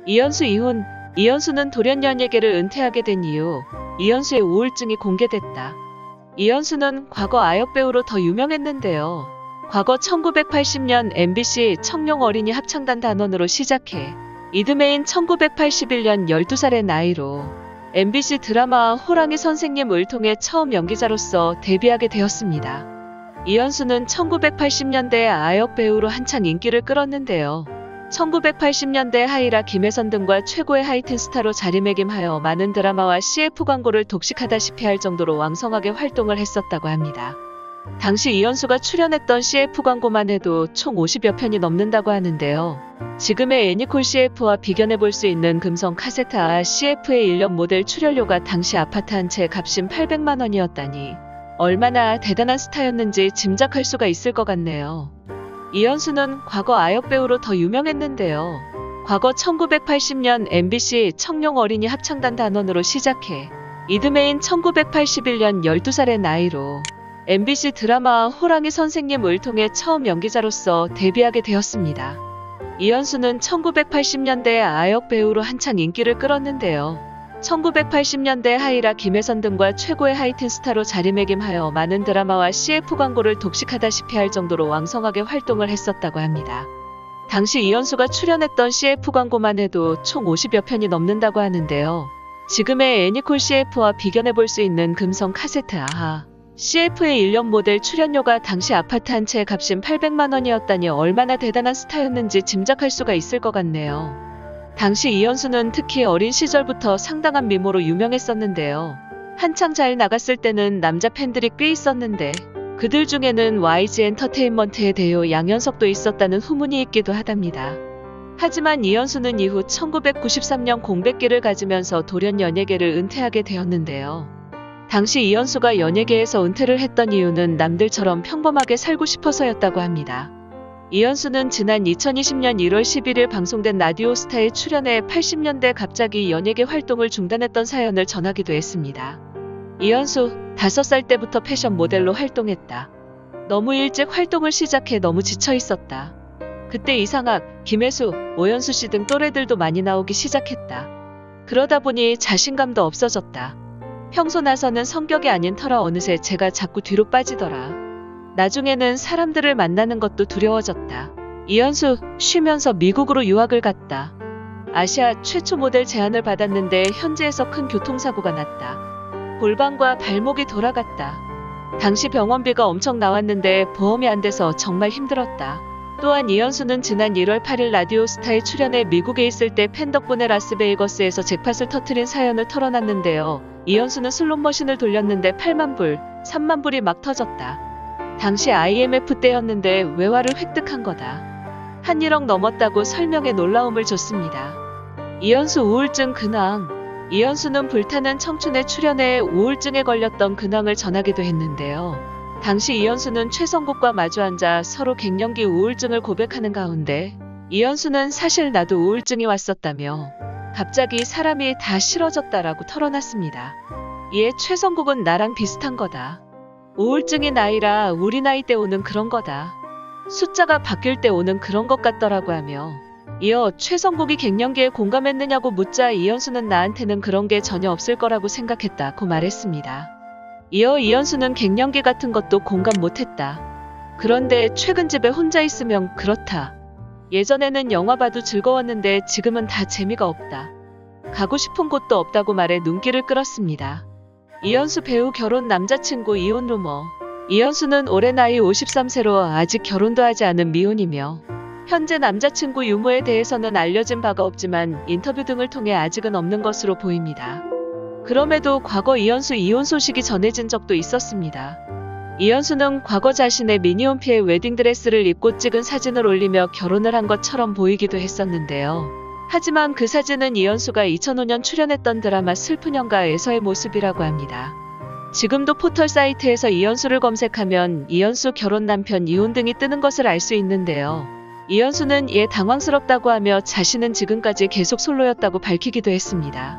이현수 이혼. 이현수는 돌연 연예계를 은퇴하게 된 이후 이현수의 우울증이 공개됐다. 이현수는 과거 아역 배우로 더 유명했는데요. 과거 1980년 MBC 청룡 어린이 합창단 단원으로 시작해 이듬해인 1981년 12살의 나이로 MBC 드라마 호랑이 선생님을 통해 처음 연기자로서 데뷔하게 되었습니다. 이현수는 1980년대 아역 배우로 한창 인기를 끌었는데요. 1980년대 하이라 김혜선 등과 최고의 하이틴 스타로 자리매김하여 많은 드라마와 CF 광고를 독식하다시피 할 정도로 왕성하게 활동을 했었다고 합니다. 당시 이현수가 출연했던 CF 광고만 해도 총 50여 편이 넘는다고 하는데요. 지금의 애니콜 CF와 비견해 볼 수 있는 금성 카세트 CF의 1년 모델 출연료가 당시 아파트 한 채 값인 800만 원이었다니 얼마나 대단한 스타였는지 짐작할 수가 있을 것 같네요. 이현수는 과거 아역 배우로 더 유명했는데요. 과거 1980년 MBC 청룡 어린이 합창단 단원으로 시작해 이듬해인 1981년 12살의 나이로 MBC 드라마 호랑이 선생님을 통해 처음 연기자로서 데뷔하게 되었습니다. 이현수는 1980년대 아역 배우로 한창 인기를 끌었는데요. 1980년대 하이라 김혜선 등과 최고의 하이틴 스타로 자리매김하여 많은 드라마와 CF 광고를 독식하다시피 할 정도로 왕성하게 활동을 했었다고 합니다. 당시 이현수가 출연했던 CF 광고만 해도 총 50여 편이 넘는다고 하는데요. 지금의 애니콜 CF와 비견해 볼 수 있는 금성 카세트 CF의 1년 모델 출연료가 당시 아파트 한 채의 값인 800만 원이었다니 얼마나 대단한 스타였는지 짐작할 수가 있을 것 같네요. 당시 이현수는 특히 어린 시절부터 상당한 미모로 유명했었는데요. 한창 잘 나갔을 때는 남자 팬들이 꽤 있었는데 그들 중에는 YG 엔터테인먼트의 대요 양현석도 있었다는 후문이 있기도 하답니다. 하지만 이현수는 이후 1993년 공백기를 가지면서 돌연 연예계를 은퇴하게 되었는데요. 당시 이현수가 연예계에서 은퇴를 했던 이유는 남들처럼 평범하게 살고 싶어서였다고 합니다. 이현수는 지난 2020년 1월 11일 방송된 라디오스타에 출연해 80년대 갑자기 연예계 활동을 중단했던 사연을 전하기도 했습니다. 이현수, 5살 때부터 패션 모델로 활동했다. 너무 일찍 활동을 시작해 너무 지쳐 있었다. 그때 이상학, 김혜수, 오연수 씨 등 또래들도 많이 나오기 시작했다. 그러다 보니 자신감도 없어졌다. 평소 나서는 성격이 아닌 터라 어느새 제가 자꾸 뒤로 빠지더라. 나중에는 사람들을 만나는 것도 두려워졌다. 이현수, 쉬면서 미국으로 유학을 갔다. 아시아 최초 모델 제안을 받았는데 현지에서 큰 교통사고가 났다. 골반과 발목이 돌아갔다. 당시 병원비가 엄청 나왔는데 보험이 안 돼서 정말 힘들었다. 또한 이현수는 지난 1월 8일 라디오스타에 출연해 미국에 있을 때 팬 덕분에 라스베이거스에서 잭팟을 터트린 사연을 털어놨는데요. 이현수는 슬롯머신을 돌렸는데 8만 불, 3만 불이 막 터졌다. 당시 IMF 때였는데 외화를 획득한 거다. 한 1억 넘었다고 설명에 놀라움을 줬습니다. 이현수 우울증 근황. 이현수는 불타는 청춘에 출연해 우울증에 걸렸던 근황을 전하기도 했는데요. 당시 이현수는 최성국과 마주 앉아 서로 갱년기 우울증을 고백하는 가운데 이현수는 사실 나도 우울증이 왔었다며 갑자기 사람이 다 싫어졌다라고 털어놨습니다. 이에 최성국은 나랑 비슷한 거다. 우울증이 나이라 우리 나이 때 오는 그런 거다. 숫자가 바뀔 때 오는 그런 것 같더라고 하며 이어 최성국이 갱년기에 공감했느냐고 묻자 이현수는 나한테는 그런 게 전혀 없을 거라고 생각했다고 말했습니다. 이어 이현수는 갱년기 같은 것도 공감 못했다. 그런데 최근 집에 혼자 있으면 그렇다. 예전에는 영화 봐도 즐거웠는데 지금은 다 재미가 없다. 가고 싶은 곳도 없다고 말해 눈길을 끌었습니다. 이현수 배우 결혼 남자친구 이혼 루머. 이현수는 올해 나이 53세로 아직 결혼도 하지 않은 미혼이며 현재 남자친구 유무에 대해서는 알려진 바가 없지만 인터뷰 등을 통해 아직은 없는 것으로 보입니다. 그럼에도 과거 이현수 이혼 소식이 전해진 적도 있었습니다. 이현수는 과거 자신의 미니홈피의 웨딩드레스를 입고 찍은 사진을 올리며 결혼을 한 것처럼 보이기도 했었는데요. 하지만 그 사진은 이현수가 2005년 출연했던 드라마 슬픈 연가에서의 모습이라고 합니다. 지금도 포털 사이트에서 이현수를 검색하면 이현수 결혼 남편 이혼 등이 뜨는 것을 알 수 있는데요. 이현수는 이에 당황스럽다고 하며 자신은 지금까지 계속 솔로였다고 밝히기도 했습니다.